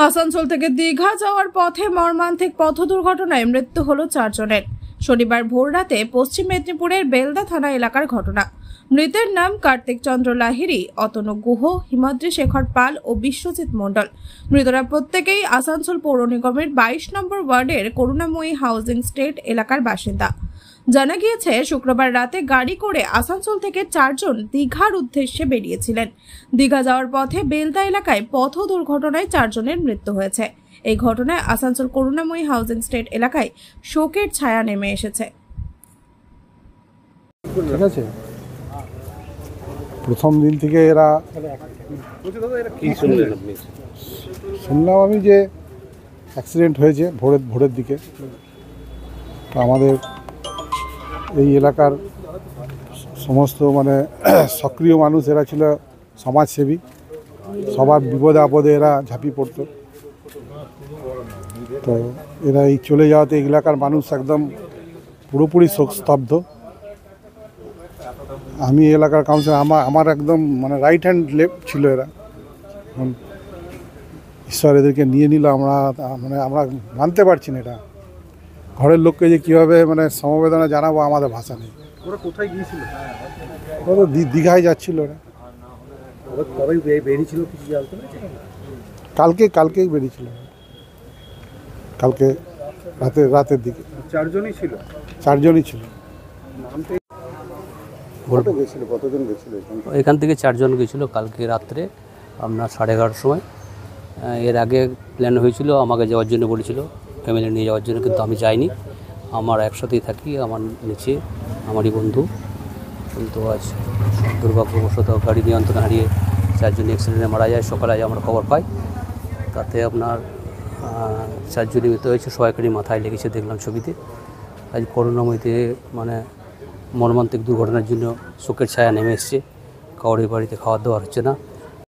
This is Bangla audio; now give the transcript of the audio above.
আসানসোল থেকে দীঘা যাওয়ার পথে মর্মান্তিক পথ দুর্ঘটনায় মৃত্যু হলো 4 জনের। শনিবার ভোররাতে পশ্চিম মেদিনীপুরের বেলদা থানা এলাকার ঘটনা। মৃতের নাম কার্তিক চন্দ্র লাহিড়ী, অতনু গুহ, হিমাদ্রি শেখর পাল ও বিশ্বজিৎ মণ্ডল। মৃতরা প্রত্যেকেই আসানসোল পৌর নিগমের 22 নম্বর ওয়ার্ডের করুণাময়ী হাউজিং স্টেট এলাকার বাসিন্দা। জানা গিয়েছে, শুক্রবার রাতে গাড়ি করে আসানসোল থেকে 4 জন দীঘার উদ্দেশ্যে বেরিয়েছিলেন। দীঘা যাওয়ার পথে বেলদা এলাকায় পথ দুর্ঘটনায় 4 জনের মৃত্যু হয়েছে। এই ঘটনায় আসানসোল করুণাময়ী হাউজিং স্টেট এলাকায় শোকের ছায়া নেমে এসেছে। ঠিক আছে, প্রথম দিন থেকে এরা শুনলাম আমি যে অ্যাক্সিডেন্ট হয়েছে ভোরের দিকে। তো আমাদের এই এলাকার সমস্ত সক্রিয় মানুষ এরা ছিল, সমাজসেবী, সবার বিপদে আপদে এরা ঝাঁপিয়ে পড়ত। তো এরা এই চলে যাওয়াতে এই এলাকার মানুষ একদম পুরোপুরি শোকস্তব্ধ। আমি এলাকার কাউন্সিলর, আমার একদম রাইট হ্যান্ড লেফট ছিল এরা। ঈশ্বর এদেরকে নিয়ে নিল। আমরা মানতে পারছি না এটা। ঘরের লোককে যে কীভাবে সমবেদনা জানাবো, আমাদের ভাষা নেই। ওরা কোথায় গিয়েছিল? ওরা তো দীঘায় যাচ্ছিল। ওরা কবে বেরিয়েছিল কিছু জানতে পারছি? কালকেই বেরিয়েছিল, কালকে রাতের দিকে। 4 জনই ছিল? 4 জনই ছিল। কতজন গেছিল? এখান থেকে 4 জন গেছিল কালকে রাত্রে আপনার 11:30 সময়। এর আগে প্ল্যান হয়েছিল, আমাকে যাওয়ার জন্য বলেছিল, ফ্যামিলি নিয়ে যাওয়ার জন্য, কিন্তু আমি যাইনি। আমার একসাথেই থাকি, আমার নিচে আমারই বন্ধু। কিন্তু আজ দুর্ভাগ্যবশত গাড়ি নিয়ন্ত্রণ হারিয়ে 4 জন অ্যাক্সিডেন্টে মারা যায়। সকালে আজ আমরা খবর পাই, তাতে আপনার 4 জনই মৃত হয়েছে। সবাইকারই মাথায় লেগেছে, দেখলাম ছবিতে। আজ করুণাময়ীতে মর্মান্তিক দুর্ঘটনার জন্য শোকের ছায়া নেমে এসছে। কাউরের বাড়িতে খাওয়া দাওয়া হচ্ছে না।